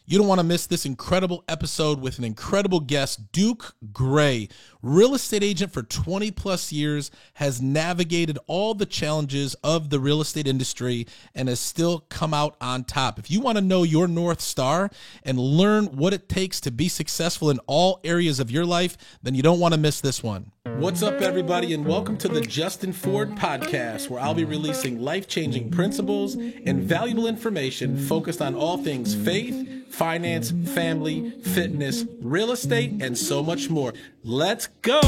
You don't want to miss this incredible episode with an incredible guest, Duke Gray, real estate agent for 20 plus years, has navigated all the challenges of the real estate industry and has still come out on top. If you want to know your North Star and learn what it takes to be successful in all areas of your life, then you don't want to miss this one. What's up, everybody, and welcome to the Justin Ford Podcast, where I'll be releasing life-changing principles and valuable information focused on all things faith, finance, family, fitness, real estate, and so much more. Let's go!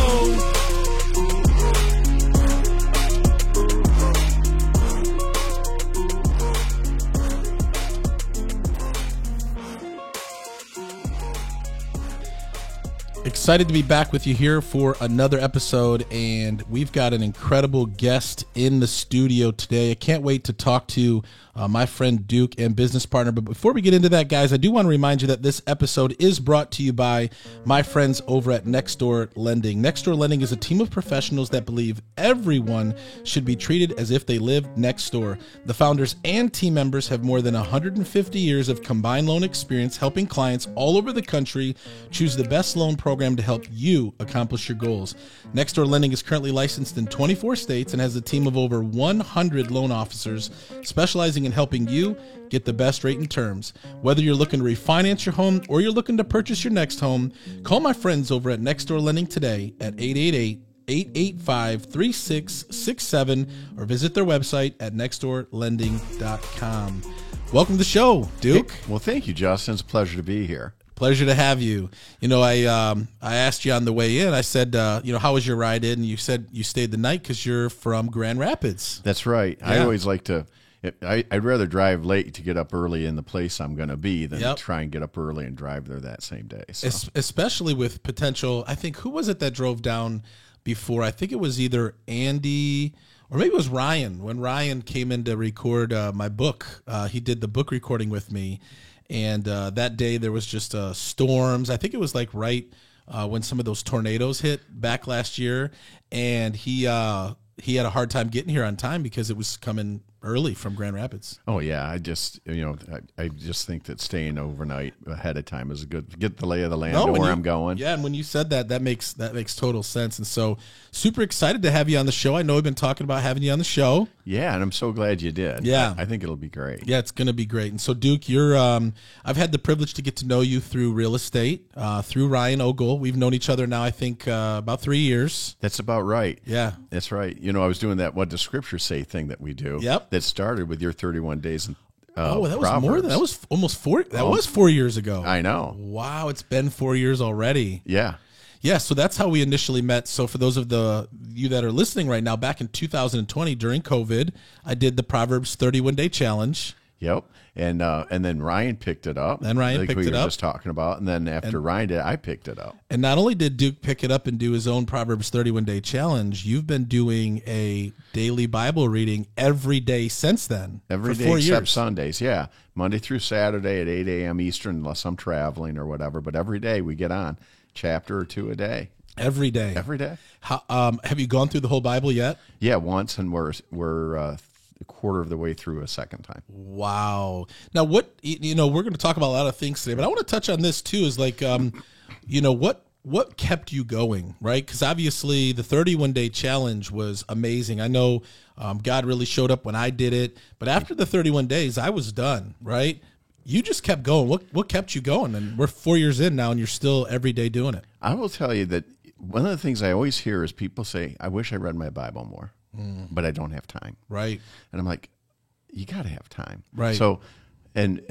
Excited to be back with you here for another episode, and we've got an incredible guest in the studio today. I can't wait to talk to my friend Duke and business partner. But before we get into that, guys, I do want to remind you that this episode is brought to you by my friends over at Nextdoor Lending. Nextdoor Lending is a team of professionals that believe everyone should be treated as if they live next door. The founders and team members have more than 150 years of combined loan experience helping clients all over the country choose the best loan program to help you accomplish your goals. Nextdoor Lending is currently licensed in 24 states and has a team of over 100 loan officers specializing in helping you get the best rate and terms. Whether you're looking to refinance your home or you're looking to purchase your next home, call my friends over at Nextdoor Lending today at 888-885-3667 or visit their website at nextdoorlending.com. Welcome to the show, Duke. Well, thank you, Justin. It's a pleasure to be here. Pleasure to have you. You know, I asked you on the way in, I said, how was your ride in? And you said you stayed the night because you're from Grand Rapids. That's right. Yeah. I always like to, I'd rather drive late to get up early in the place I'm going to be than to try and get up early and drive there that same day. So. Especially with potential, I think, who was it that drove down before? I think it was either Andy or maybe it was Ryan. When Ryan came in to record my book, he did the book recording with me. And that day there was just storms. I think it was like right when some of those tornadoes hit back last year. And he had a hard time getting here on time because it was coming early from Grand Rapids. Oh yeah, I just think that staying overnight ahead of time is get the lay of the land of where I'm going. Yeah, and when you said that makes total sense. And so super excited to have you on the show. I know we've been talking about having you on the show. Yeah, and I'm so glad you did. Yeah, I think it'll be great. Yeah, it's going to be great. And so Duke, you're I've had the privilege to get to know you through real estate, through Ryan Ogle. We've known each other now, I think, about 3 years. That's about right. Yeah, that's right. You know, I was doing that "What Does Scripture Say" thing that we do. Yep. That started with your 31 days. That was Proverbs. more than that. Was almost 4. That was 4 years ago. I know. Wow, it's been 4 years already. Yeah. Yeah, so that's how we initially met. So for those of you that are listening right now, back in 2020 during COVID, I did the Proverbs 31-day challenge. Yep. And then Ryan picked it up. And Ryan picked it up. We were just talking about. And then after Ryan did, I picked it up. And not only did Duke pick it up and do his own Proverbs 31-day challenge, you've been doing a daily Bible reading every day since then. Every day except Sundays, yeah. Monday through Saturday at 8 a.m. Eastern, unless I'm traveling or whatever. But every day we get on chapter or two a day. Every day. Every day. How, have you gone through the whole Bible yet? Yeah, once, and we're a quarter of the way through a second time. Wow. Now, we're going to talk about a lot of things today, but I want to touch on this too. Is like, what kept you going, right? Because obviously the 31-day challenge was amazing. I know God really showed up when I did it, but after the 31 days, I was done, right? You just kept going. What kept you going? And we're 4 years in now, and you're still every day doing it. I will tell you that one of the things I always hear is people say, "I wish I read my Bible more." But I don't have time. Right. And I'm like, you got to have time. Right. So,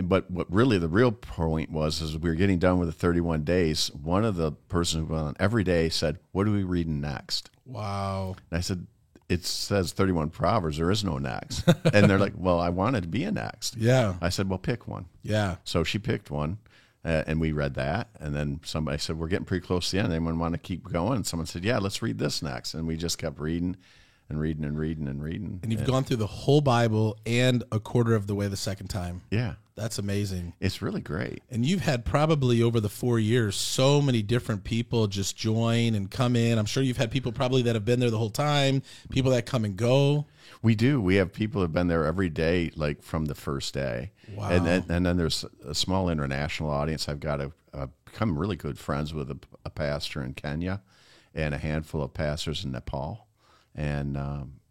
but what really the real point was, is we were getting done with the 31 days. One of the persons who went on every day said, "What are we reading next?" Wow. And I said, "It says 31 Proverbs. There is no next." And they're like, "Well, I wanted to be a next." Yeah. I said, "Well, pick one." Yeah. So she picked one. And we read that, and then somebody said, "We're getting pretty close to the end. Anyone want to keep going?" And someone said, "Yeah, let's read this next." And we just kept reading. And reading and reading and reading. And you've gone through the whole Bible and a quarter of the way the second time. Yeah. That's amazing. It's really great. And you've had probably over the 4 years so many different people just join and come in. I'm sure you've had people probably that have been there the whole time, people that come and go. We do. We have people who've been there every day, like from the first day. Wow. And then there's a small international audience. I've got become really good friends with a pastor in Kenya and a handful of pastors in Nepal. And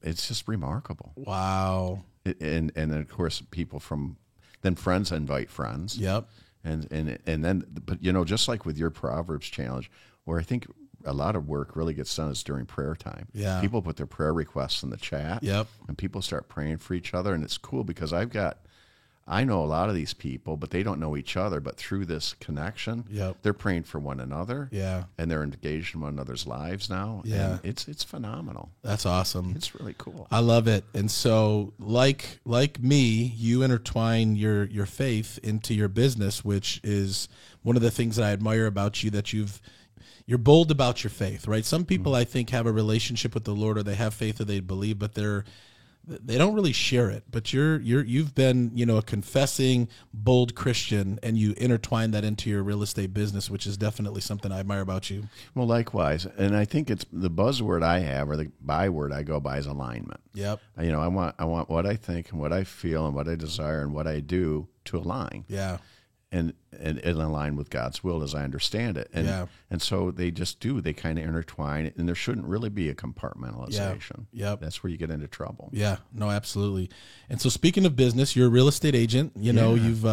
it's just remarkable. Wow. And then, of course, people then friends invite friends. Yep. And then, but just like with your Proverbs challenge, where I think a lot of work really gets done is during prayer time. Yeah. People put their prayer requests in the chat. Yep. And people start praying for each other. And it's cool because I know a lot of these people, but they don't know each other. But through this connection, Yep. they're praying for one another. Yeah. And they're engaged in one another's lives now. Yeah. And it's phenomenal. That's awesome. It's really cool. I love it. And so like me, you intertwine your faith into your business, which is one of the things that I admire about you, that you're bold about your faith, right? Some people I think have a relationship with the Lord, or they have faith, or they believe, but they don't really share it. But you've been, a confessing, bold Christian, and you intertwine that into your real estate business, which is definitely something I admire about you. Well, likewise. And I think it's the buzzword I have, or the byword I go by, is alignment. Yep. I want what I think and what I feel and what I desire and what I do to align. Yeah. And align with God's will as I understand it. And so they just do. They kind of intertwine, and there shouldn't really be a compartmentalization. Yeah. Yep. That's where you get into trouble. Yeah, no, absolutely. And so speaking of business, you're a real estate agent. You've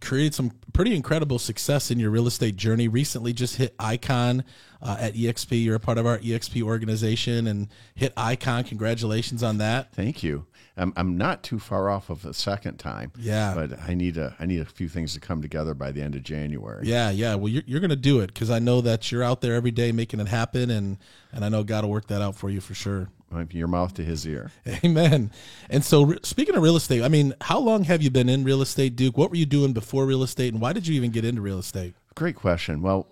created some pretty incredible success in your real estate journey. Recently just hit Icon at EXP. You're a part of our EXP organization and hit Icon. Congratulations on that. Thank you. I'm not too far off of the second time. Yeah. But I need a few things to come together by the end of January. Yeah. Well, you're going to do it, because I know that you're out there every day making it happen, and I know God will work that out for you for sure. Your mouth to his ear. Amen. And so speaking of real estate, I mean, how long have you been in real estate, Duke? What were you doing before real estate, and why did you even get into real estate? Great question. Well,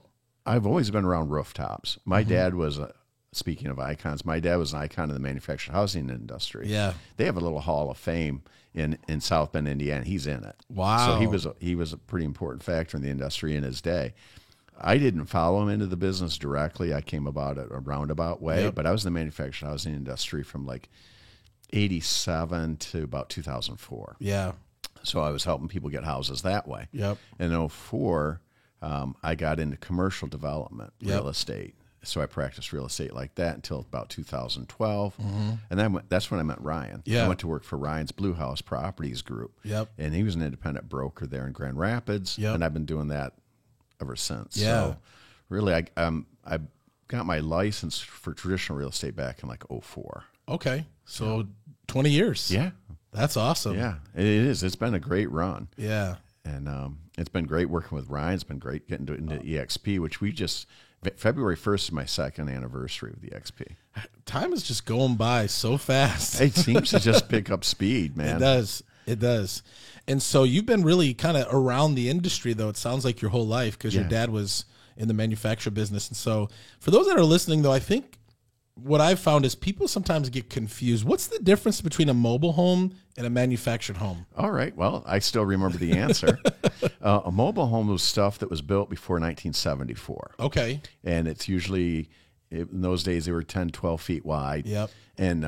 I've always been around rooftops. My dad was speaking of icons, my dad was an icon in the manufactured housing industry. Yeah. They have a little hall of fame in South Bend, Indiana. He's in it. Wow. So he was a pretty important factor in the industry in his day. I didn't follow him into the business directly. I came about it a roundabout way, but I was in the manufactured housing industry from like 87 to about 2004. Yeah. So I was helping people get houses that way. Yep. In 2004, I got into commercial development, real estate. So I practiced real estate like that until about 2012. And then that's when I met Ryan. Yeah. I went to work for Ryan's Blue House Properties Group. Yep. And he was an independent broker there in Grand Rapids. Yep. And I've been doing that ever since. Yeah. So really, I got my license for traditional real estate back in like 2004. Okay. So 20 years. Yeah. That's awesome. Yeah, it is. It's been a great run. Yeah. And it's been great working with Ryan. It's been great getting into EXP, which we just, February 1st is my second anniversary with EXP. Time is just going by so fast. It seems to just pick up speed, man. It does. And so you've been really kind of around the industry, though, it sounds like your whole life, because your dad was in the manufacturer business. And so for those that are listening, though, I think what I've found is people sometimes get confused. What's the difference between a mobile home and a manufactured home? All right. Well, I still remember the answer. A mobile home was stuff that was built before 1974. Okay. And it's usually, in those days, they were 10, 12 feet wide. Yep. And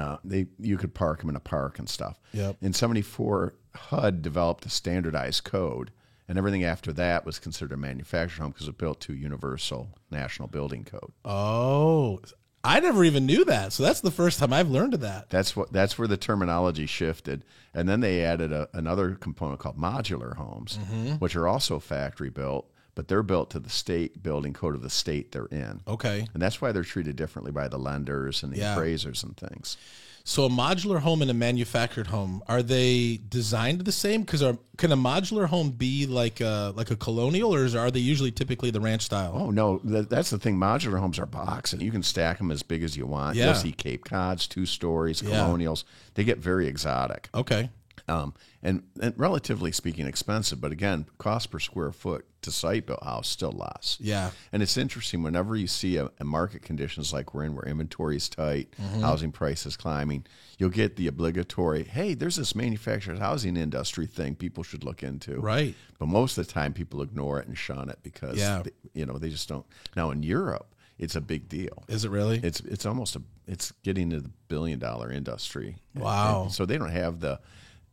you could park them in a park and stuff. Yep. In 74, HUD developed a standardized code. And everything after that was considered a manufactured home because it was built to Universal National Building Code. Oh, I never even knew that. So that's the first time I've learned of that. That's where the terminology shifted. And then they added another component called modular homes, which are also factory built, but they're built to the state building code of the state they're in. Okay. And that's why they're treated differently by the lenders and the appraisers and things. So a modular home and a manufactured home, are they designed the same? Because can a modular home be like a colonial, or are they usually typically the ranch style? Oh, no. That's the thing. Modular homes are box, and you can stack them as big as you want. Yeah. You'll see Cape Cods, 2 stories, colonials. They get very exotic. Okay. And relatively speaking, expensive. But again, cost per square foot to site built house still less. Yeah. And it's interesting whenever you see a market conditions like we're in, where inventory is tight, housing prices climbing, you'll get the obligatory, hey, there's this manufactured housing industry thing people should look into. Right. But most of the time, people ignore it and shun it because they just don't. Now in Europe, it's a big deal. Is it really? It's almost it's getting to the $1 billion industry. Wow. And so they don't have the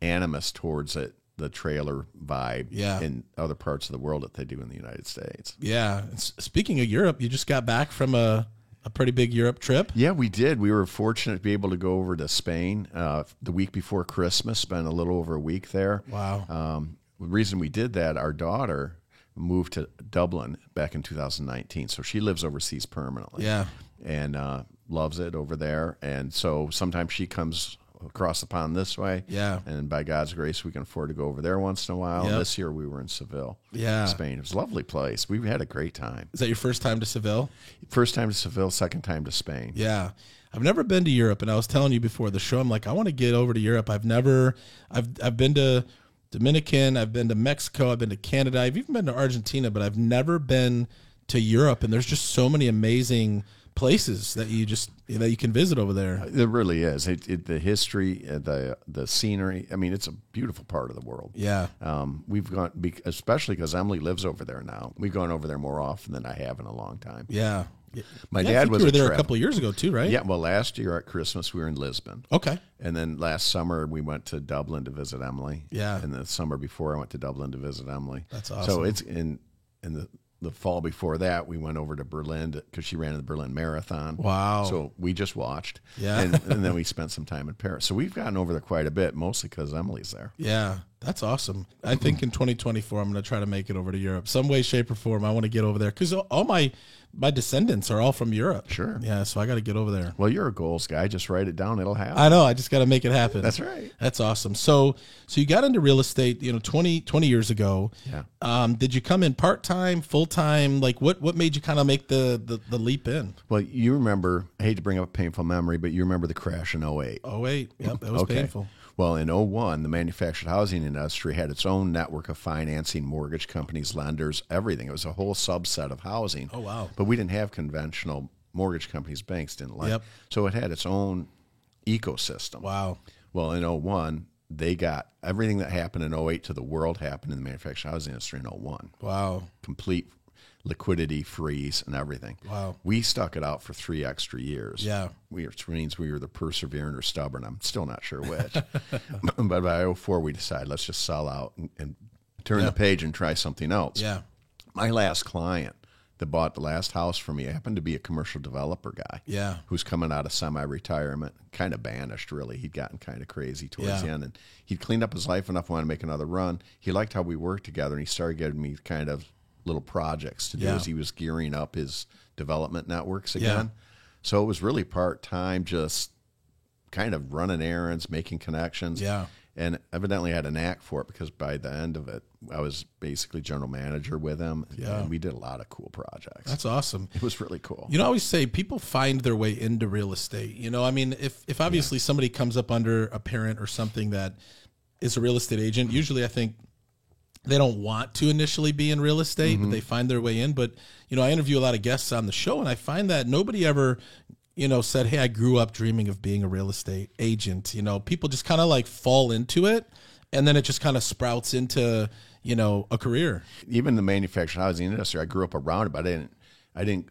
animus towards it, the trailer vibe in other parts of the world that they do in the United States. Yeah. Speaking of Europe, you just got back from a pretty big Europe trip. Yeah, we did. We were fortunate to be able to go over to Spain the week before Christmas, spend a little over a week there. Wow. The reason we did that, our daughter moved to Dublin back in 2019, so she lives overseas permanently. Yeah. And loves it over there. And so sometimes she comes across the pond this way. Yeah. And by God's grace, we can afford to go over there once in a while. Yep. This year we were in Seville, Spain. It was a lovely place. We had a great time. Is that your first time to Seville? First time to Seville, second time to Spain. Yeah. I've never been to Europe, and I was telling you before the show, I'm like, I want to get over to Europe. I've been to Dominican, I've been to Mexico, I've been to Canada, I've even been to Argentina, but I've never been to Europe, and there's just so many amazing places that you can visit over there. There really is. The history, the scenery. I mean, it's a beautiful part of the world. Yeah. We've gone, especially because Emily lives over there now. We've gone over there more often than I have in a long time. Yeah. My dad was you were there a couple of years ago too, right? Yeah. Well, last year at Christmas we were in Lisbon. Okay. And then last summer we went to Dublin to visit Emily. Yeah. And the summer before I went to Dublin to visit Emily. That's awesome. So it's in the fall before that, we went over to Berlin because she ran the Berlin Marathon. Wow. So we just watched. Yeah. And then we spent some time in Paris. So we've gotten over there quite a bit, mostly because Emily's there. Yeah. That's awesome. I think in 2024, I'm going to try to make it over to Europe. Some way, shape, or form, I want to get over there because all my descendants are all from Europe. Sure. Yeah, so I got to get over there. Well, you're a goals guy. Just write it down. It'll happen. I know. I just got to make it happen. That's right. That's awesome. So you got into real estate, 20 years ago. Yeah. Did you come in part-time, full-time? Like what made you kind of make the leap in? Well, you remember, I hate to bring up a painful memory, but you remember the crash in 08. 08. Yep, that was painful. Well, in 01, the manufactured housing industry had its own network of financing, mortgage companies, lenders, everything. It was a whole subset of housing. Oh, wow. But we didn't have conventional mortgage companies. Banks didn't like. Yep. So it had its own ecosystem. Wow. Well, in 01, they got everything that happened in 08 to the world happened in the manufactured housing industry in 01. Wow. Complete liquidity freeze and everything. Wow. We stuck it out for 3 extra years. Yeah. Which means we were the perseverant or stubborn. I'm still not sure which. But by 04, we decided let's just sell out and turn the page and try something else. Yeah. My last client that bought the last house for me happened to be a commercial developer guy. Yeah. Who's coming out of semi-retirement, kind of banished, really. He'd gotten kind of crazy towards the end. And he'd cleaned up his life enough, wanted to make another run. He liked how we worked together, and he started giving me kind of little projects to do as he was gearing up his development networks again. Yeah. So it was really part-time, just kind of running errands, making connections. Yeah. And evidently I had a knack for it because by the end of it, I was basically general manager with him. Yeah. And we did a lot of cool projects. That's awesome. It was really cool. I always say people find their way into real estate. I mean, if obviously somebody comes up under a parent or something that is a real estate agent, usually I think they don't want to initially be in real estate, but they find their way in. But, I interview a lot of guests on the show, and I find that nobody ever, said, hey, I grew up dreaming of being a real estate agent. People just kind of like fall into it, and then it just kind of sprouts into, a career. Even the manufactured housing industry, I grew up around it, but I didn't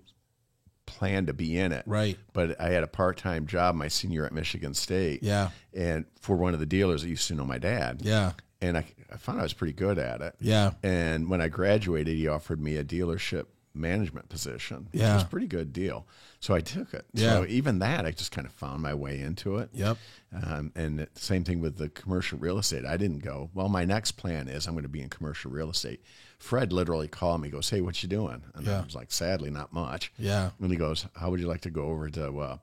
plan to be in it. Right. But I had a part-time job my senior year at Michigan State. Yeah. And for one of the dealers that used to know my dad. Yeah. And I found I was pretty good at it. Yeah. And when I graduated, he offered me a dealership management position. Yeah. It was a pretty good deal. So I took it. Yeah. So even that, I just kind of found my way into it. Yep. And the same thing with the commercial real estate. I didn't go, well, my next plan is I'm going to be in commercial real estate. Fred literally called me, goes, hey, what you doing? And I was like, sadly, not much. Yeah. And he goes, how would you like to go over to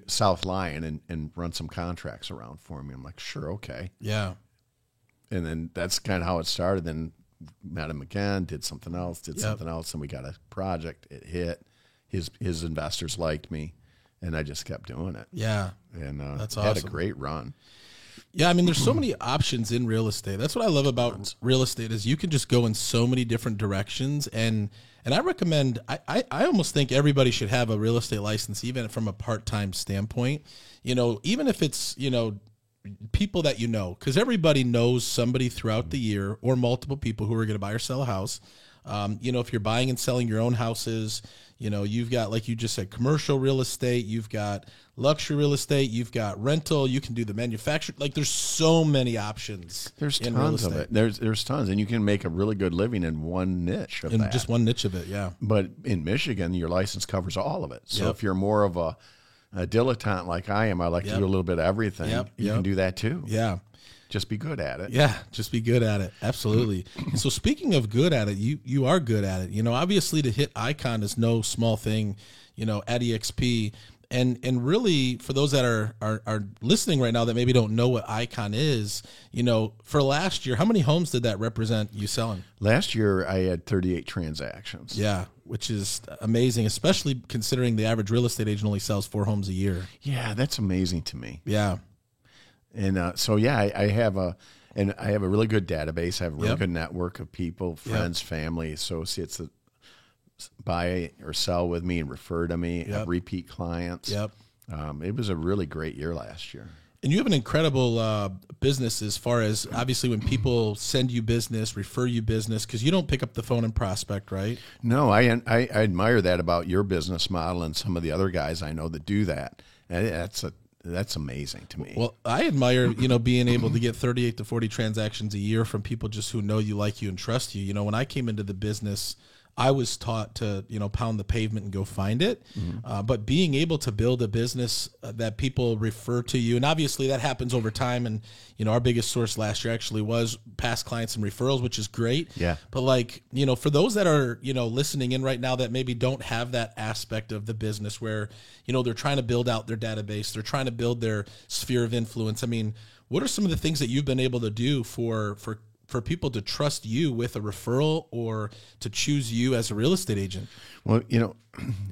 South Lyon and run some contracts around for me? I'm like, sure, okay. Yeah. And then that's kind of how it started. Then met him again, did something else, and we got a project. It hit. His investors liked me, and I just kept doing it. Yeah. And that's had awesome. a great run. Yeah, I mean, there's so many options in real estate. That's what I love about real estate is you can just go in so many different directions. And I recommend, I almost think everybody should have a real estate license, even from a part-time standpoint. Even if it's, people that because everybody knows somebody throughout the year or multiple people who are going to buy or sell a house. If you're buying and selling your own houses, you've got, like you just said, commercial real estate, you've got luxury real estate, you've got rental, you can do the manufacturer. Like there's so many options. There's in real tons of estate. it. There's tons, and you can make a really good living in one niche of that. Just one niche of it, yeah. But in Michigan, your license covers all of it. So Yep. if you're more of a dilettante like I am, I like to Yep. do a little bit of everything. Yep. You Yep. can do that too. Yeah. Just be good at it. Yeah, just be good at it. Absolutely. And so speaking of good at it, you are good at it. Obviously to hit Icon is no small thing, at EXP. And really for those that are listening right now that maybe don't know what Icon is, for last year, how many homes did that represent you selling? Last year, I had 38 transactions. Yeah, which is amazing, especially considering the average real estate agent only sells 4 homes a year. Yeah, that's amazing to me. Yeah. And I have a really good database. I have a really Yep. good network of people, friends, family, associates that buy or sell with me and refer to me. I have repeat clients. Yep. It was a really great year last year. And you have an incredible business as far as, obviously, when people send you business, refer you business, because you don't pick up the phone and prospect, right? No, I admire that about your business model and some of the other guys I know that do that. And that's amazing to me. Well, I admire, being able to get 38 to 40 transactions a year from people just who know you, like you, and trust you. When I came into the business, I was taught to, pound the pavement and go find it. But being able to build a business that people refer to you, and obviously that happens over time. And, our biggest source last year actually was past clients and referrals, which is great. Yeah. But for those that are, listening in right now that maybe don't have that aspect of the business where, they're trying to build out their database, they're trying to build their sphere of influence. I mean, what are some of the things that you've been able to do for people to trust you with a referral or to choose you as a real estate agent? Well,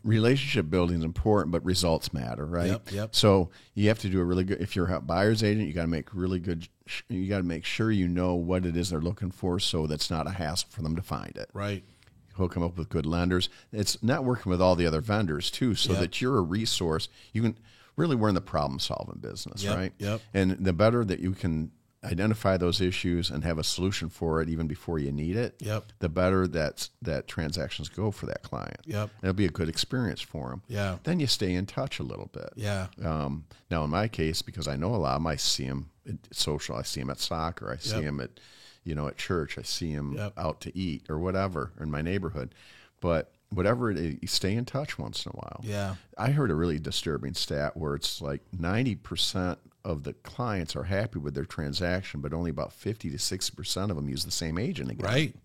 relationship building is important, but results matter, right? Yep. So you have to do a really good, if you're a buyer's agent, you got to make really good, you got to make sure you know what it is they're looking for so that's not a hassle for them to find it. Right. Hook them up with good lenders. It's networking with all the other vendors too, so that you're a resource. You can really, we're in the problem solving business, right? Yep. And the better that you can identify those issues and have a solution for it even before you need it, the better that transactions go for that client. Yep. It'll be a good experience for them. Yeah. Then you stay in touch a little bit. Yeah. Now, in my case, because I know a lot of them, I see them at social. I see them at soccer. I see them at, at church. I see them out to eat or whatever in my neighborhood. But whatever it is, you stay in touch once in a while. Yeah. I heard a really disturbing stat where it's like 90% of the clients are happy with their transaction, but only about 50 to 60% of them use the same agent again. Right.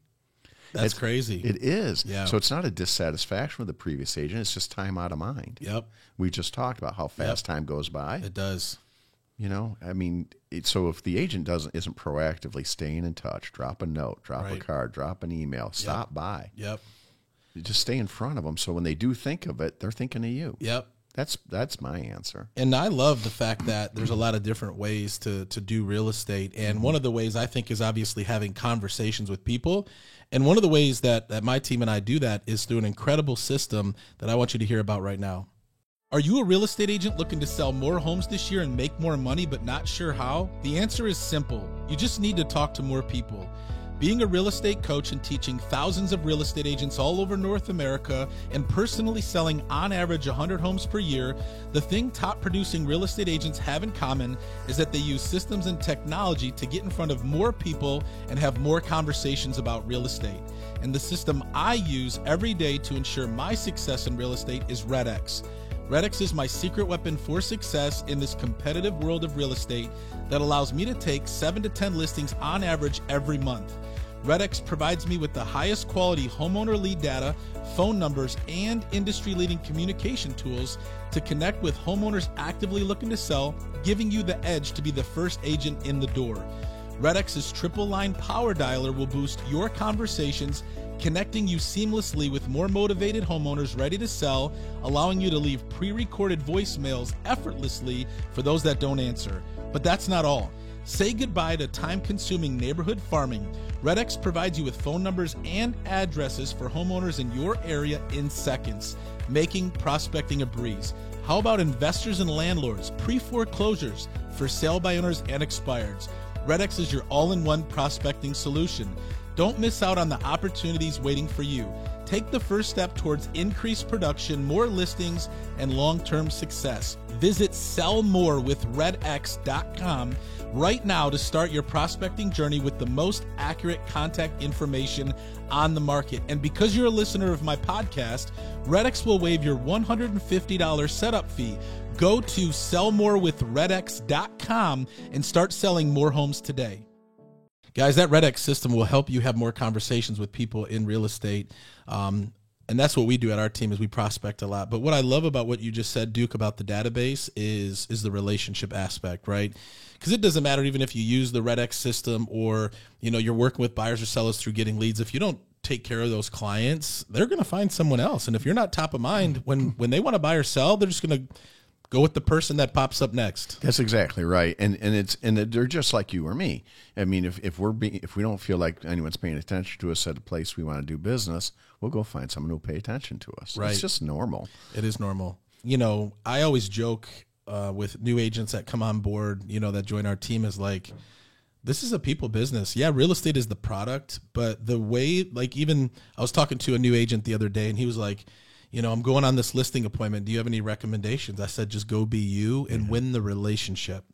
That's crazy. It is. Yeah. So it's not a dissatisfaction with the previous agent. It's just time out of mind. Yep. We just talked about how fast time goes by. It does. I mean, so if the agent isn't proactively staying in touch, drop a note, drop a card, drop an email, stop by. Yep. You just stay in front of them. So when they do think of it, they're thinking of you. Yep. That's my answer. And I love the fact that there's a lot of different ways to do real estate. And one of the ways I think is obviously having conversations with people. And one of the ways that my team and I do that is through an incredible system that I want you to hear about right now. Are you a real estate agent looking to sell more homes this year and make more money but not sure how? The answer is simple. You just need to talk to more people. Being a real estate coach and teaching thousands of real estate agents all over North America and personally selling on average 100 homes per year, the thing top producing real estate agents have in common is that they use systems and technology to get in front of more people and have more conversations about real estate. And the system I use every day to ensure my success in real estate is RedX. RedX is my secret weapon for success in this competitive world of real estate that allows me to take 7 to 10 listings on average every month. RedX provides me with the highest quality homeowner lead data, phone numbers, and industry-leading communication tools to connect with homeowners actively looking to sell, giving you the edge to be the first agent in the door. RedX's triple line power dialer will boost your conversations, connecting you seamlessly with more motivated homeowners ready to sell, allowing you to leave pre-recorded voicemails effortlessly for those that don't answer. But that's not all. Say goodbye to time-consuming neighborhood farming. RedX provides you with phone numbers and addresses for homeowners in your area in seconds, making prospecting a breeze. How about investors and landlords, pre-foreclosures, for sale by owners and expireds? RedX is your all-in-one prospecting solution. Don't miss out on the opportunities waiting for you. Take the first step towards increased production, more listings, and long-term success. Visit sellmorewithredx.com right now to start your prospecting journey with the most accurate contact information on the market. And because you're a listener of my podcast, RedX will waive your $150 setup fee. Go to sellmorewithredx.com and start selling more homes today. Guys, that RedX system will help you have more conversations with people in real estate. And that's what we do at our team, is we prospect a lot. But what I love about what you just said, Duke, about the database is the relationship aspect, right? Because it doesn't matter even if you use the RedX system or, you're working with buyers or sellers through getting leads. If you don't take care of those clients, they're going to find someone else. And if you're not top of mind when they want to buy or sell, they're just going to go with the person that pops up next. That's exactly right, and they're just like you or me. I mean, if we don't feel like anyone's paying attention to us at a place we want to do business, we'll go find someone who'll pay attention to us. Right. It's just normal. It is normal. I always joke with new agents that come on board, that join our team, is like, this is a people business. Yeah, real estate is the product, but the way, even I was talking to a new agent the other day, and he was like, I'm going on this listing appointment. Do you have any recommendations? I said, just go be you and win the relationship.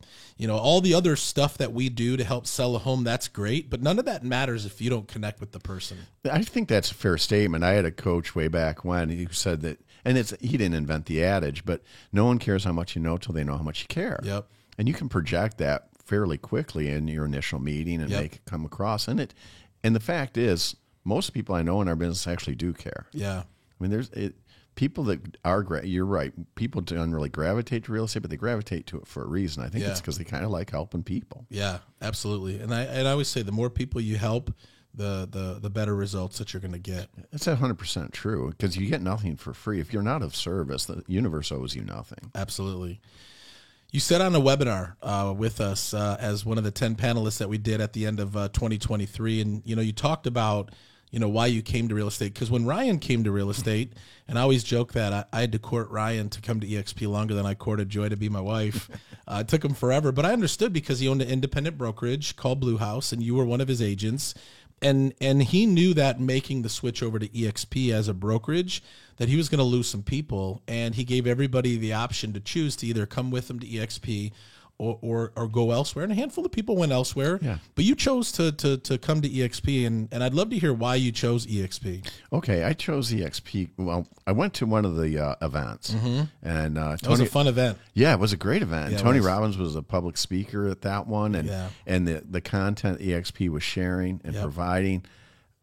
All the other stuff that we do to help sell a home, that's great, but none of that matters if you don't connect with the person. I think that's a fair statement. I had a coach way back when who said that, and he didn't invent the adage, but no one cares how much you know till they know how much you care. Yep. And you can project that fairly quickly in your initial meeting and make it come across. And the fact is, most people I know in our business actually do care. Yeah. I mean, people that are, you're right, people generally gravitate to real estate, but they gravitate to it for a reason. I think it's because they kind of like helping people. Yeah, absolutely. And I always say the more people you help, the better results that you're going to get. That's 100% true, because you get nothing for free. If you're not of service, the universe owes you nothing. Absolutely. You sat on a webinar with us as one of the 10 panelists that we did at the end of 2023, and you talked about why you came to real estate. Because when Ryan came to real estate, and I always joke that I had to court Ryan to come to EXP longer than I courted Joy to be my wife. It took him forever, but I understood because he owned an independent brokerage called Blue House, and you were one of his agents. And he knew that making the switch over to EXP as a brokerage, that he was going to lose some people, and he gave everybody the option to choose to either come with him to EXP or go elsewhere. And a handful of people went elsewhere. Yeah. But you chose to come to EXP, and I'd love to hear why you chose EXP. Okay, I chose EXP. Well, I went to one of the events. And it was a fun event. Yeah, it was a great event. Yeah, Tony Robbins was a public speaker at that one, and the content EXP was sharing and providing,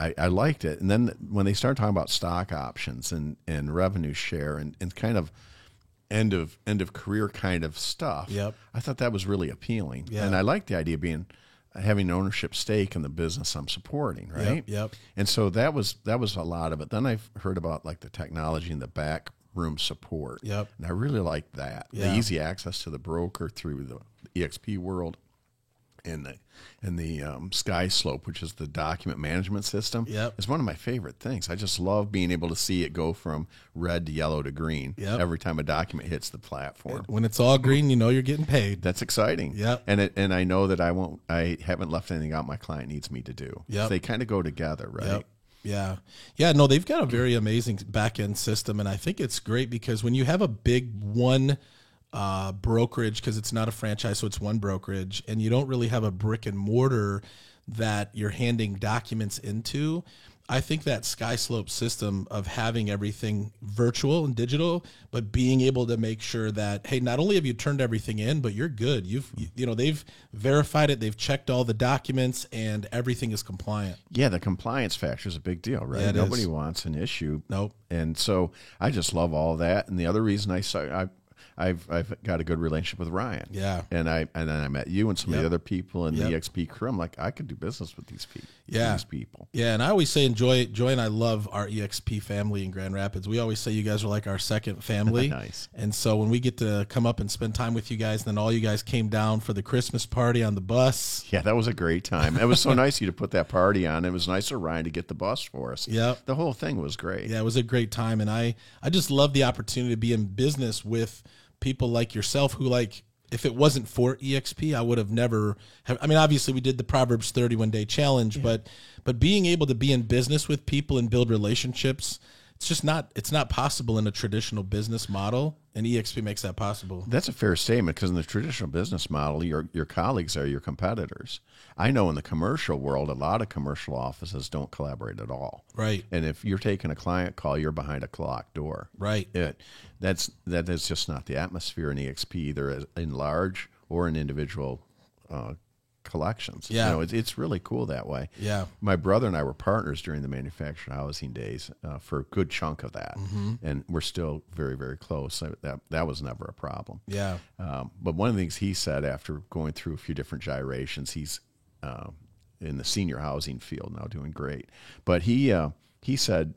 I liked it. And then when they started talking about stock options and revenue share and kind of end of career kind of stuff, I thought that was really appealing. And I liked the idea of having an ownership stake in the business I'm supporting, right? Yep. And so that was a lot of it. Then I've heard about like the technology and the back room support. Yep. And I really liked that. The easy access to the broker through the EXP world. And the SkySlope, which is the document management system, is one of my favorite things. I just love being able to see it go from red to yellow to green every time a document hits the platform. When it's all green, you're getting paid. That's exciting. And I know that I haven't left anything out my client needs me to do. So they kind of go together, right? Yeah. No, they've got a very amazing back end system, and I think it's great because when you have a big one brokerage, because it's not a franchise, so it's one brokerage, and you don't really have a brick and mortar that you're handing documents into, I think that SkySlope system of having everything virtual and digital, but being able to make sure that, hey, not only have you turned everything in, but you're good. They've verified it, they've checked all the documents, and everything is compliant. Yeah, the compliance factor is a big deal, right? Yeah, nobody wants an issue. Nope. And so I just love all that. And the other reason I've got a good relationship with Ryan. Yeah. And then I met you and some of the other people in the Yep. EXP crew. I'm like, I could do business with these people. Yeah. These people. Yeah, and I always say Joy and I love our EXP family in Grand Rapids. We always say you guys are like our second family. Nice. And so when we get to come up and spend time with you guys, then all you guys came down for the Christmas party on the bus. Yeah, that was a great time. It was so nice of you to put that party on. It was nice of Ryan to get the bus for us. Yep. The whole thing was great. Yeah, it was a great time, and I just love the opportunity to be in business with people like yourself who, like, if it wasn't for EXP, I would have never have. I mean, obviously we did the Proverbs 31 day challenge, but being able to be in business with people and build relationships, it's not possible in a traditional business model, and EXP makes that possible. That's a fair statement, because in the traditional business model, your colleagues are your competitors. I know in the commercial world, a lot of commercial offices don't collaborate at all. Right. And if you're taking a client call, you're behind a locked door. Right. That is just not the atmosphere in EXP, either in large or in individual collections. Yeah. You know, it's really cool that way. Yeah. My brother and I were partners during the manufactured housing days for a good chunk of that, and we're still very, very close. That was never a problem. Yeah. But one of the things he said after going through a few different gyrations, he's in the senior housing field now, doing great. But he said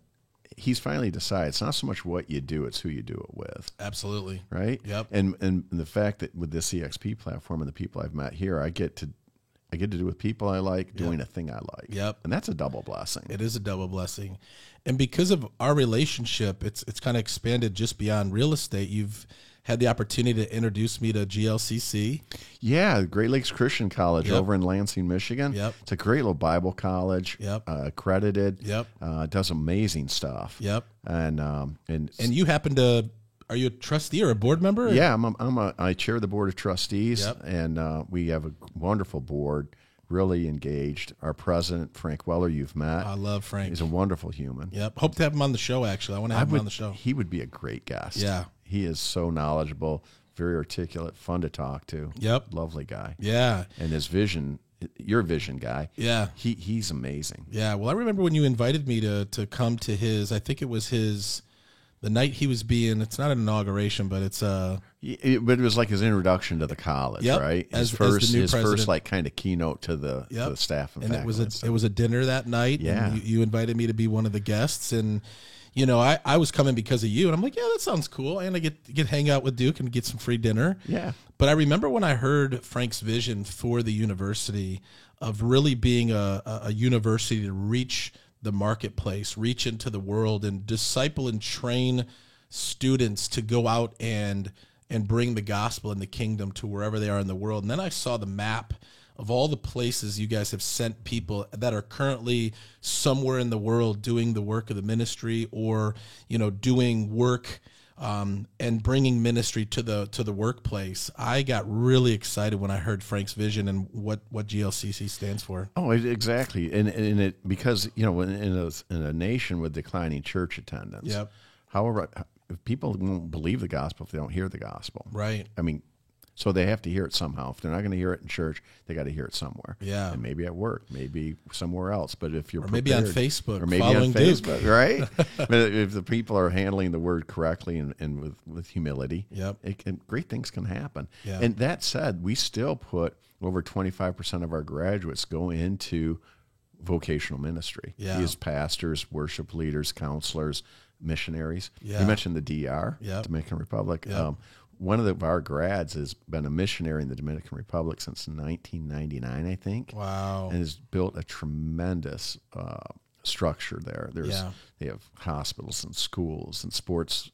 he's finally decided it's not so much what you do, it's who you do it with. Absolutely. Right? Yep. And the fact that with this EXP platform and the people I've met here, I get to do with people I like, doing a thing I like. Yep. And that's a double blessing. It is a double blessing. And because of our relationship, it's kind of expanded just beyond real estate. You've had the opportunity to introduce me to GLCC. Yeah, Great Lakes Christian College over in Lansing, Michigan. Yep. It's a great little Bible college. Yep. Accredited. Yep. Does amazing stuff. Yep. And you happen to, are you a trustee or a board member? yeah, I chair the board of trustees, Yep. and we have a wonderful board, really engaged. Our president, Frank Weller, you've met. I love Frank. He's a wonderful human. Yep. Hope to have him on the show, actually. I want to have him on the show. He would be a great guest. Yeah. He is so knowledgeable, very articulate, fun to talk to. Yep. Lovely guy. Yeah. And his vision, your vision guy. Yeah. He's amazing. Yeah. Well, I remember when you invited me to come to his, I think it was the night he was being, it's not an inauguration, but it's But it was like his introduction to the college, Yep. right? As His the first, new his president. first like kind of keynote to the Yep. staff and and faculty. it was a dinner that night. Yeah. And you invited me to be one of the guests, and you know I was coming because of you, and I'm like, yeah, that sounds cool, and I get hang out with Duke and get some free dinner. Yeah. But I remember when I heard Frank's vision for the university of really being a university to reach the marketplace, reach into the world, and disciple and train students to go out and bring the gospel and the kingdom to wherever they are in the world. And then I saw the map of all the places you guys have sent people that are currently somewhere in the world doing the work of the ministry, or doing work and bringing ministry to the workplace. I got really excited when I heard Frank's vision and what GLCC stands for. Oh, exactly. And it, because, in a nation with declining church attendance. Yep. However, if people won't believe the gospel if they don't hear the gospel. Right. I mean, so they have to hear it somehow. If they're not going to hear it in church, they got to hear it somewhere. Yeah. And maybe at work, maybe somewhere else. But if you're Or maybe on prepared- Facebook, or maybe following on Duke. Facebook, right? But if the people are handling the word correctly and with humility, Yep. great things can happen. Yeah. And that said, we still put over 25% of our graduates go into vocational ministry. Yeah. As pastors, worship leaders, counselors, missionaries. Yeah. You mentioned the DR, Yep. Dominican Republic. Yep. One of our grads has been a missionary in the Dominican Republic since 1999, I think. Wow. And has built a tremendous structure there. Yeah. They have hospitals and schools and sports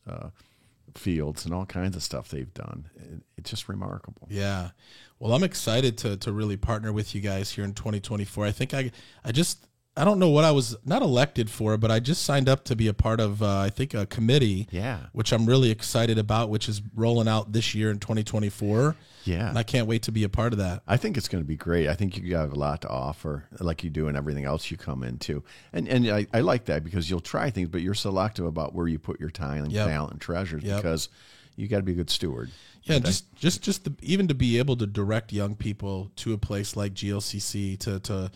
fields and all kinds of stuff they've done. It's just remarkable. Yeah. Well, I'm excited to really partner with you guys here in 2024. I think I don't know what I was not elected for, but I just signed up to be a part of, I think, a committee, Yeah. which I'm really excited about, which is rolling out this year in 2024. Yeah. And I can't wait to be a part of that. I think it's going to be great. I think you have a lot to offer, like you do in everything else you come into. And I like that, because you'll try things, but you're selective about where you put your time and Yep. talent and treasures, Yep. because you got to be a good steward. Yeah, even to be able to direct young people to a place like GLCC to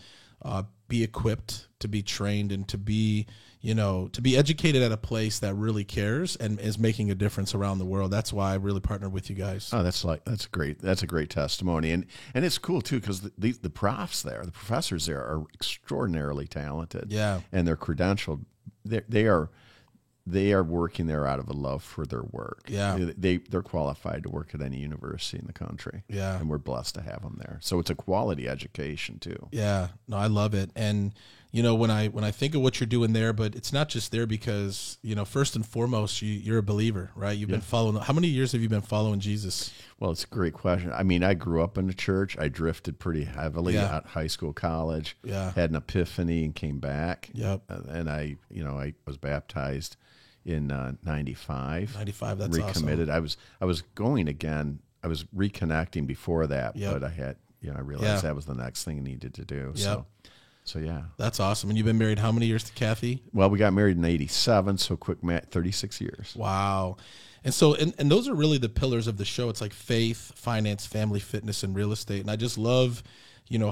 be equipped, to be trained, and to be, to be educated at a place that really cares and is making a difference around the world. That's why I really partnered with you guys. Oh, that's great. That's a great testimony, and it's cool too because the profs there, the professors there, are extraordinarily talented. Yeah, and they're credentialed. They are working there out of a love for their work. Yeah. They're qualified to work at any university in the country. Yeah. And we're blessed to have them there. So it's a quality education too. Yeah. No, I love it. And, when I think of what you're doing there, but it's not just there because, first and foremost, you're a believer, right? You've been following. How many years have you been following Jesus? Well, it's a great question. I mean, I grew up in the church. I drifted pretty heavily at high school, college. Yeah. Had an epiphany and came back. Yep. And I was baptized in 95. 95, that's recommitted. awesome. I was going again. I was reconnecting before that, Yep. but I realized that was the next thing I needed to do. Yep. So yeah. That's awesome. And you've been married how many years to Kathy? Well, we got married in 87, so quick math, 36 years. Wow. And so, and those are really the pillars of the show. It's like faith, finance, family, fitness, and real estate. And I just love,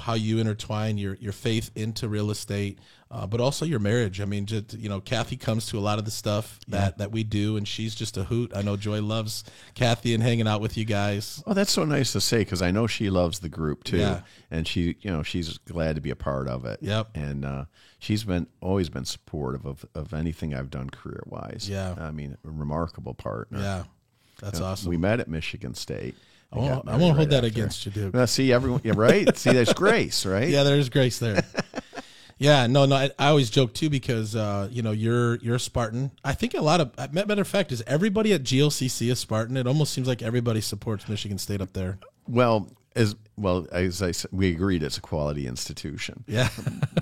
how you intertwine your faith into real estate, but also your marriage. I mean, just, Kathy comes to a lot of the stuff that we do, and she's just a hoot. I know Joy loves Kathy and hanging out with you guys. Oh, that's so nice to say, because I know she loves the group too. Yeah. And she's glad to be a part of it. Yep. And she's always been supportive of anything I've done career-wise. Yeah. I mean, a remarkable partner. Yeah. That's awesome. We met at Michigan State. I won't hold that against you, Duke. Now, see, everyone, right? See, there's grace, right? Yeah, there's grace there. Yeah, no, I always joke too because you're a Spartan. I think a lot of matter of fact is everybody at GLCC is Spartan. It almost seems like everybody supports Michigan State up there. Well, as I said, we agreed it's a quality institution. Yeah,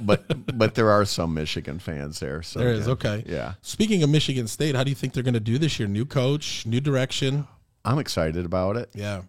but there are some Michigan fans there. So there is. Okay. Yeah. Speaking of Michigan State, how do you think they're going to do this year? New coach, new direction. I'm excited about it. Yeah.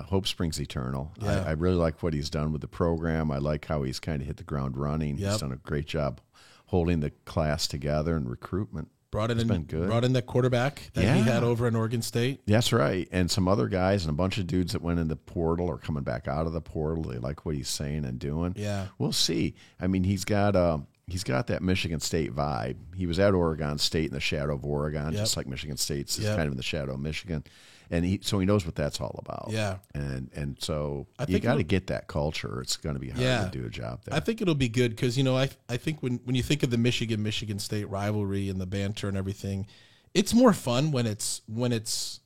Hope springs eternal. Yeah. I really like what he's done with the program. I like how he's kind of hit the ground running. Yep. He's done a great job holding the class together and recruitment. Been good. Brought in that quarterback that he Yeah. had over in Oregon State. That's right. And some other guys and a bunch of dudes that went in the portal or coming back out of the portal. They like what he's saying and doing. Yeah. We'll see. I mean, he's got that Michigan State vibe. He was at Oregon State in the shadow of Oregon, just like Michigan State's is kind of in the shadow of Michigan. And so he knows what that's all about. Yeah. And so you got to get that culture. It's going to be hard to do a job there. I think it'll be good because, I think when you think of the Michigan State rivalry and the banter and everything, it's more fun when it's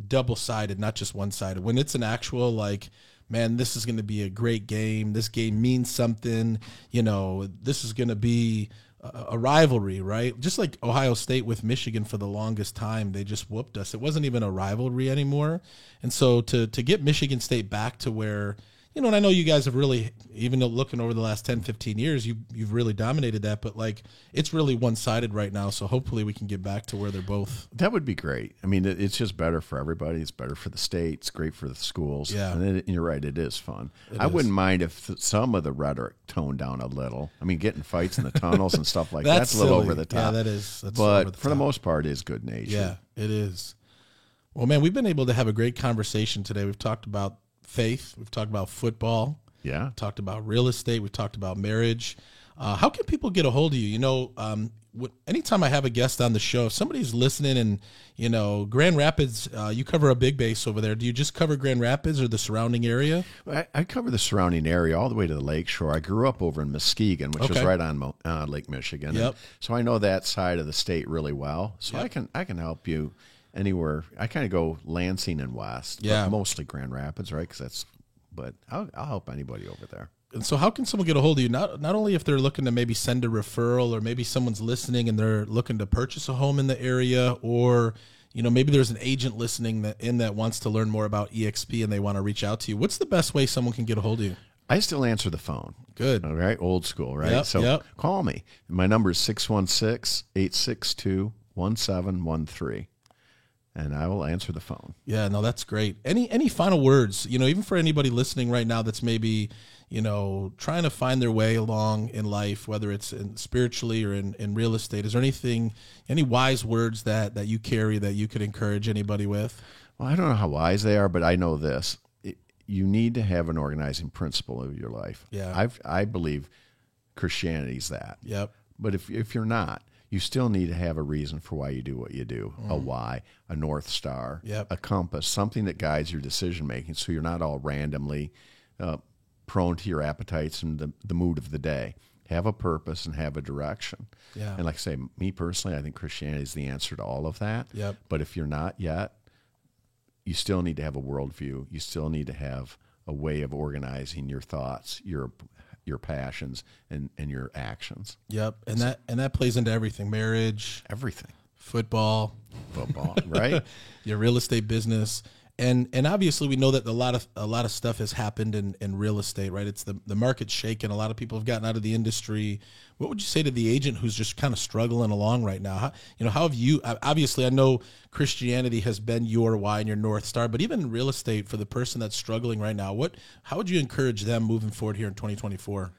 double-sided, not just one-sided. When it's an actual, like, man, this is going to be a great game. This game means something. This is going to be a rivalry, right? Just like Ohio State with Michigan for the longest time, they just whooped us. It wasn't even a rivalry anymore. And so to get Michigan State back to where, and I know you guys have really, even looking over the last 10, 15 years, you've really dominated that, but like it's really one-sided right now. So hopefully we can get back to where they're both. That would be great. I mean, it's just better for everybody. It's better for the state. It's great for the schools. Yeah. And you're right. It is fun. I wouldn't mind if some of the rhetoric toned down a little. I mean, getting fights in the tunnels and stuff like that's a little over the top. Yeah, that's but for the most part, it is good nature. Yeah, it is. Well, man, we've been able to have a great conversation today. We've talked about faith. We've talked about football. Yeah. We've talked about real estate. We've talked about marriage. How can people get a hold of you? Anytime I have a guest on the show, if somebody's listening and, Grand Rapids, you cover a big base over there. Do you just cover Grand Rapids or the surrounding area? I cover the surrounding area all the way to the lakeshore. I grew up over in Muskegon, which is right on Lake Michigan. Yep. So I know that side of the state really well. So I can help you anywhere. I kind of go Lansing and west, but mostly Grand Rapids, right? But I'll help anybody over there. And so how can someone get a hold of you? Not only if they're looking to maybe send a referral, or maybe someone's listening and they're looking to purchase a home in the area, or maybe there's an agent listening that wants to learn more about EXP and they want to reach out to you. What's the best way someone can get a hold of you? I still answer the phone. Good. All right, old school, right? Call me. My number is 616-862-1713. And I will answer the phone. Yeah, no, that's great. Any final words, even for anybody listening right now that's maybe, trying to find their way along in life, whether it's spiritually or in real estate, is there any wise words that you carry that you could encourage anybody with? Well, I don't know how wise they are, but I know this. You need to have an organizing principle of your life. Yeah. I believe Christianity's that. Yep. But if you're not, you still need to have a reason for why you do what you do, a why, a North Star, Yep. a compass, something that guides your decision making, so you're not all randomly prone to your appetites and the mood of the day. Have a purpose and have a direction. Yeah. And like I say, me personally, I think Christianity is the answer to all of that. Yep. But if you're not yet, you still need to have a worldview. You still need to have a way of organizing your thoughts, your passions, and your actions. Yep. And that plays into everything: marriage, Everything. football, Right? your real estate business. And obviously we know that a lot of stuff has happened in real estate, right? It's the market's shaken. A lot of people have gotten out of the industry. What would you say to the agent who's just kind of struggling along right now? How have you, obviously I know Christianity has been your why and your North Star, but even in real estate, for the person that's struggling right now, how would you encourage them moving forward here in 2024?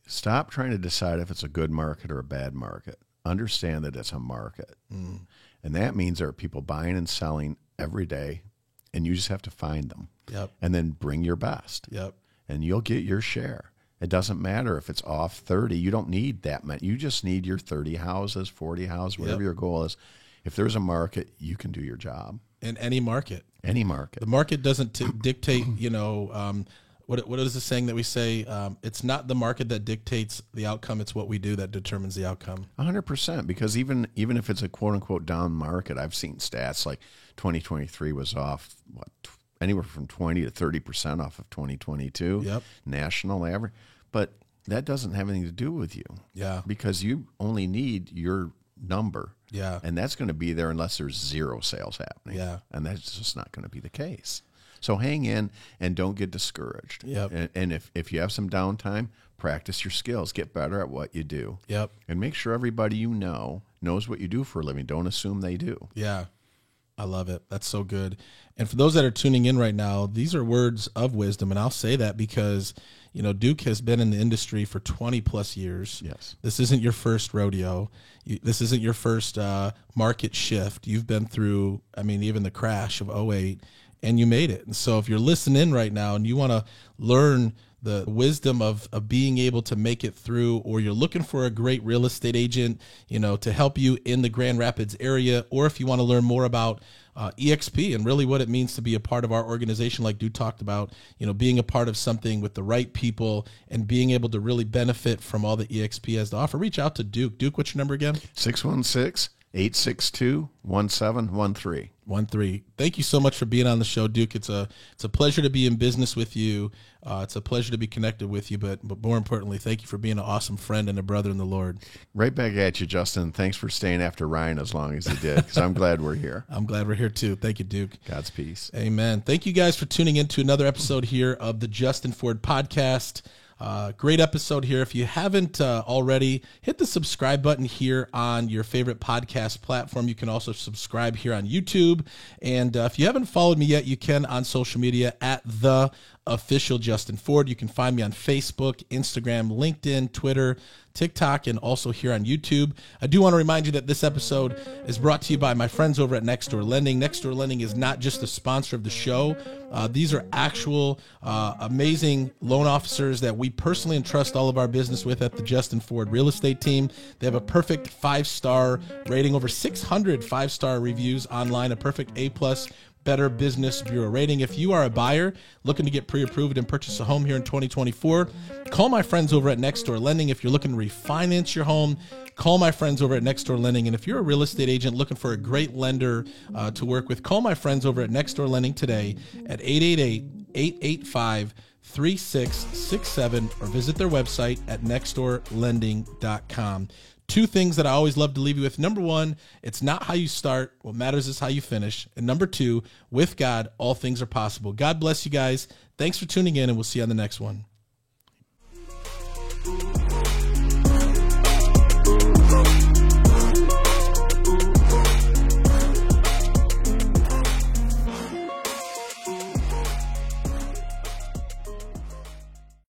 Stop trying to decide if it's a good market or a bad market. Understand that it's a market. And that means there are people buying and selling every day, and you just have to find them. Yep. And then bring your best. Yep. And you'll get your share. It doesn't matter if it's off 30. You don't need that many. You just need your 30 houses, 40 houses, whatever Yep. your goal is. If there's a market, you can do your job. In any market. Any market. The market doesn't dictate, what is the saying that we say? It's not the market that dictates the outcome. It's what we do that determines the outcome. 100%, because even if it's a quote unquote down market, I've seen stats like 2023 was off anywhere from 20 to 30% off of 2022. Yep. National average, but that doesn't have anything to do with you. Yeah. Because you only need your number. Yeah. And that's going to be there unless there's zero sales happening. Yeah. And that's just not going to be the case. So hang in and don't get discouraged. Yep. And if you have some downtime, practice your skills. Get better at what you do. Yep. And make sure everybody you know knows what you do for a living. Don't assume they do. Yeah. I love it. That's so good. And for those that are tuning in right now, these are words of wisdom. And I'll say that because, Duke has been in the industry for 20 plus years. Yes. This isn't your first rodeo. This isn't your first market shift. You've been through, even the crash of 2008, and you made it. And so if you're listening right now and you want to learn the wisdom of being able to make it through, or you're looking for a great real estate agent, to help you in the Grand Rapids area, or if you want to learn more about EXP and really what it means to be a part of our organization, like Duke talked about, being a part of something with the right people and being able to really benefit from all the EXP has to offer, reach out to Duke. Duke, what's your number again? 616-862-1713. 13. Thank you so much for being on the show, Duke. It's a pleasure to be in business with you. It's a pleasure to be connected with you, but more importantly, thank you for being an awesome friend and a brother in the Lord. Right back at you, Justin. Thanks for staying after Ryan as long as you did, because I'm glad we're here. I'm glad we're here too. Thank you, Duke. God's peace. Amen. Thank you guys for tuning in to another episode here of the Justin Ford Podcast. Great episode here. If you haven't already, hit the subscribe button here on your favorite podcast platform. You can also subscribe here on YouTube. And if you haven't followed me yet, you can on social media at The Official Justin Ford. You can find me on Facebook, Instagram, LinkedIn, Twitter, TikTok, and also here on YouTube. I do want to remind you that this episode is brought to you by my friends over at Next Door Lending. Next Door Lending is not just a sponsor of the show. These are actual amazing loan officers that we personally entrust all of our business with at the Justin Ford Real Estate Team. They have a perfect 5-star rating, over 600 5-star reviews online, a perfect A+ Better Business Bureau rating. If you are a buyer looking to get pre-approved and purchase a home here in 2024, call my friends over at Next Door Lending. If you're looking to refinance your home, call my friends over at Next Door Lending. And if you're a real estate agent looking for a great lender to work with, call my friends over at Next Door Lending today at 888-885-3667 or visit their website at nextdoorlending.com. 2 things that I always love to leave you with. Number 1, it's not how you start. What matters is how you finish. And number 2, with God, all things are possible. God bless you guys. Thanks for tuning in, and we'll see you on the next one.